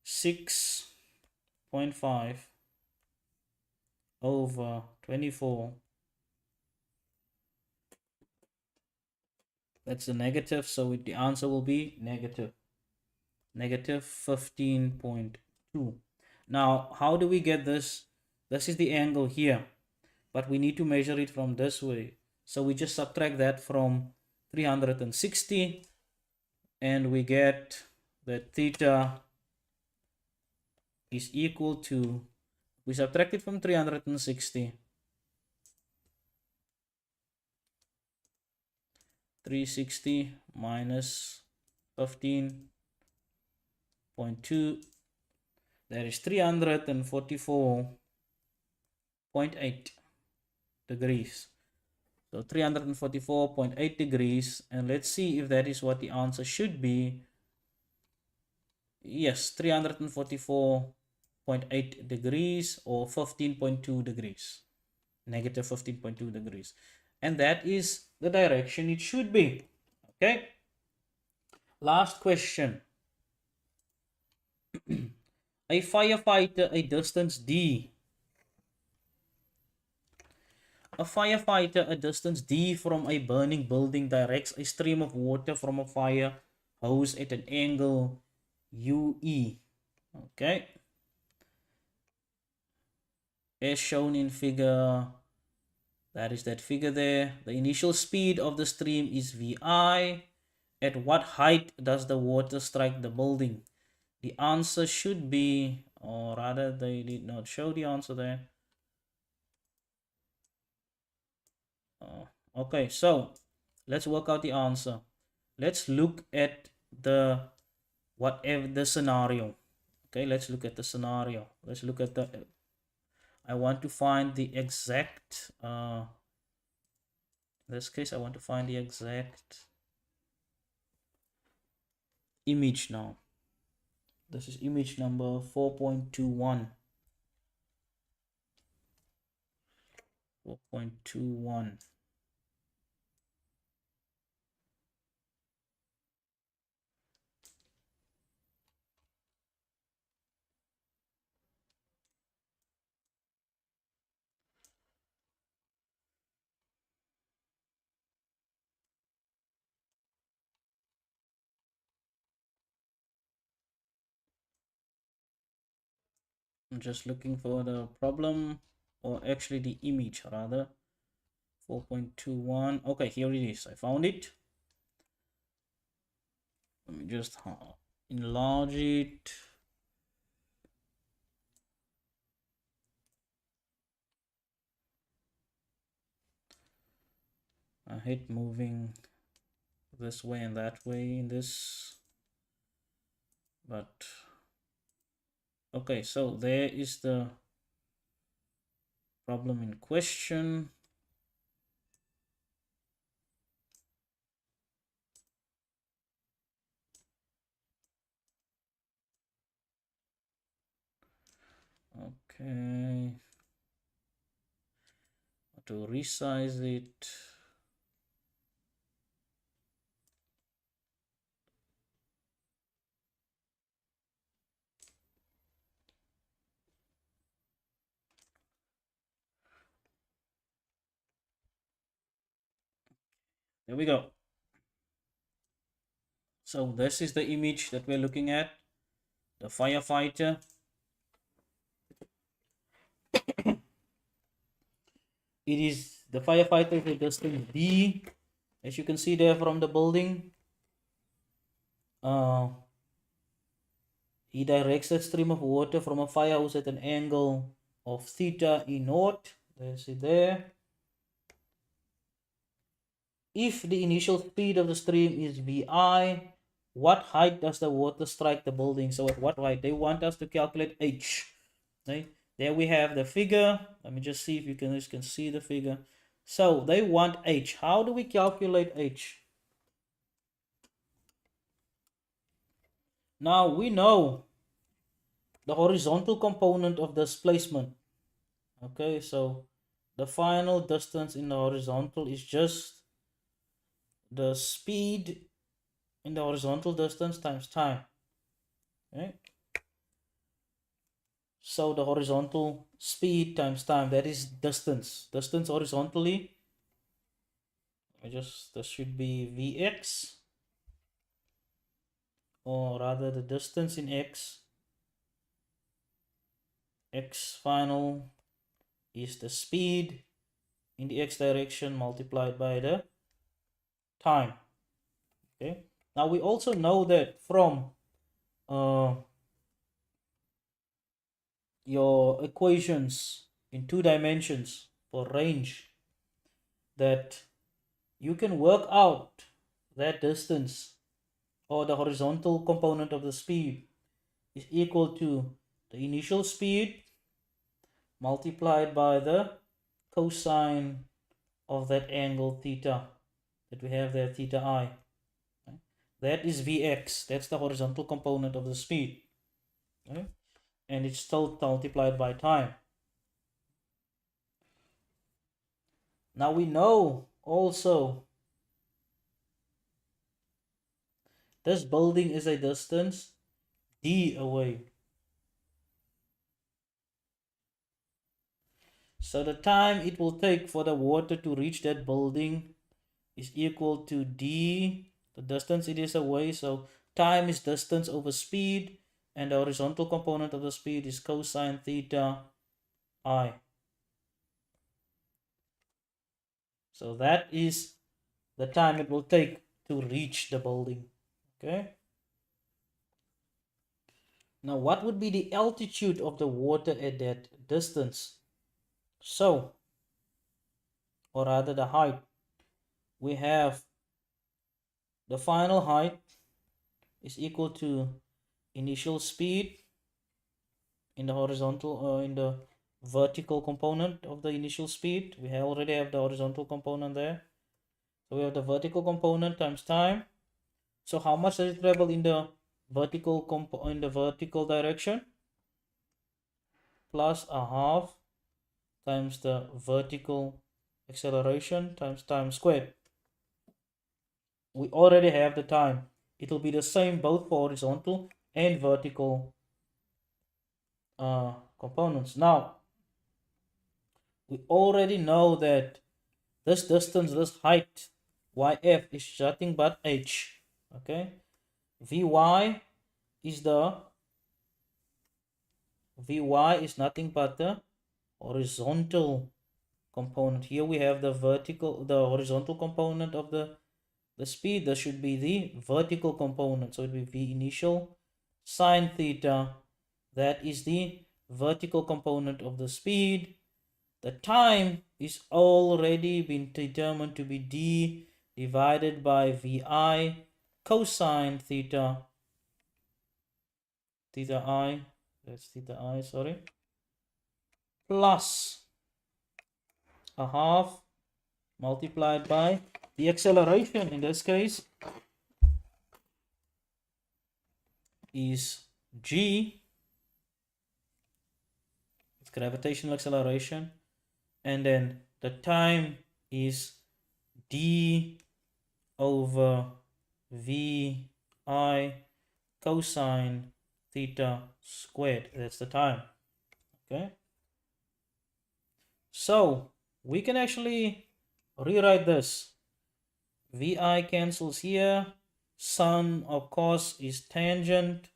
6.5 over 24. That's the negative, so the answer will be negative 15.2. Now, how do we get this? This is the angle here, but we need to measure it from this way. So we just subtract that from 360, and we get that theta is equal to, we subtract it from 360, 360 minus 15.2, that is 344.8 degrees. So 344.8 degrees, and let's see if that is what the answer should be. Yes, 344.8 degrees or 15.2 degrees, -15.2 degrees. And that is the direction it should be. Okay. Last question. A firefighter, a distance d. A firefighter, a distance d from a burning building, directs a stream of water from a fire hose at an angle UE. Okay. As shown in figure, that is that figure there. The initial speed of the stream is VI. At what height does the water strike the building? the answer should be, or rather they did not show the answer there. Okay, so let's work out the answer. Let's look at the whatever the scenario. Okay, let's look at the scenario. Let's look at the, I want to find the exact, in this case I want to find the exact image now. This is image number 4.21. 4.21. I'm just looking for the problem, or actually the image rather. 4.21. Okay, here it is. I found it. Let me just enlarge it. I hate moving this way and that way in this, but okay, so there is the problem in question. Okay, to resize it. There we go. So this is the image that we're looking at. The firefighter. It is the firefighter with distance D, as you can see there from the building. He directs that stream of water from a fire hose at an angle of theta E naught. There's it there. If the initial speed of the stream is Vi, what height does the water strike the building? So at what height? They want us to calculate H. Okay? There we have the figure. Let me just see if you can see the figure. So they want H. How do we calculate H? Now we know the horizontal component of displacement. Okay, so the final distance in the horizontal is just the speed in the horizontal distance times time. Okay, so the horizontal speed times time, that is distance. Distance horizontally, this should be Vx, or rather the distance in x. X final is the speed in the x direction multiplied by the time. Okay, now we also know that from your equations in 2 dimensions for range, that you can work out that distance, or the horizontal component of the speed, is equal to the initial speed multiplied by the cosine of that angle theta that we have there, theta I. That is Vx. That's the horizontal component of the speed. Okay? And it's still multiplied by time. Now we know also this building is a distance D away. So the time it will take for the water to reach that building is equal to D, the distance it is away. So time is distance over speed, and the horizontal component of the speed is cosine theta I. So that is the time it will take to reach the building. Okay. Now, what would be the altitude of the water at that distance? So, or rather the height, we have the final height is equal to initial speed in the horizontal or in the vertical component of the initial speed. We already have the horizontal component there. So we have the vertical component times time. So how much does it travel in the vertical direction? Plus a half times the vertical acceleration times time squared. We already have the time. It will be the same both for horizontal and vertical components. Now, we already know that this distance, this height, yf is nothing but h. Okay, vy is nothing but the horizontal component. Here we have the horizontal component of the speed. That should be the vertical component. So it will be v initial sine theta. That is the vertical component of the speed. The time is already been determined to be d divided by vi cosine theta I, that's theta I, sorry, plus a half multiplied by the acceleration. In this case is g, it's gravitational acceleration, and then the time is d over vi cosine theta squared. That's the time. Okay, so we can actually rewrite this. Vi cancels here, sine of cos is tangent,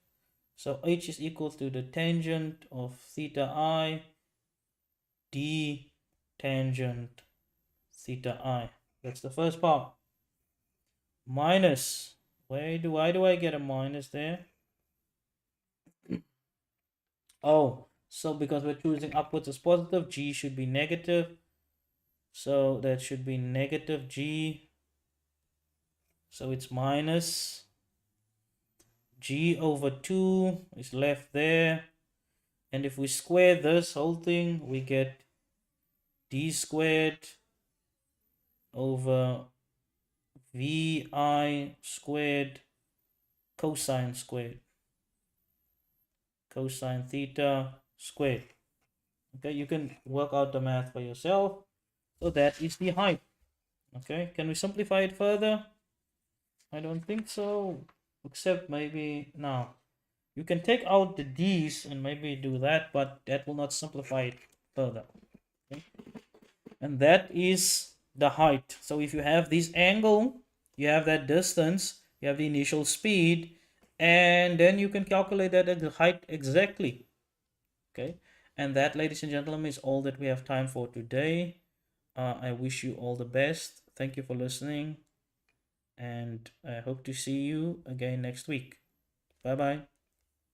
so h is equal to the tangent of theta I d tangent theta I. That's the first part. Minus, why do I get a minus there? Oh, so because we're choosing upwards as positive, g should be negative. So that should be negative g. So it's minus g over 2 is left there. And if we square this whole thing, we get d squared over vi squared cosine theta squared. Okay, you can work out the math for yourself. So that is the height. Okay, can we simplify it further? I don't think so, except maybe now. You can take out the d's and maybe do that, but that will not simplify it further. Okay? And that is the height. So if you have this angle, you have that distance, you have the initial speed, and then you can calculate that at the height exactly. Okay, and that, ladies and gentlemen, is all that we have time for today. I wish you all the best. Thank you for listening, and I hope to see you again next week. Bye bye.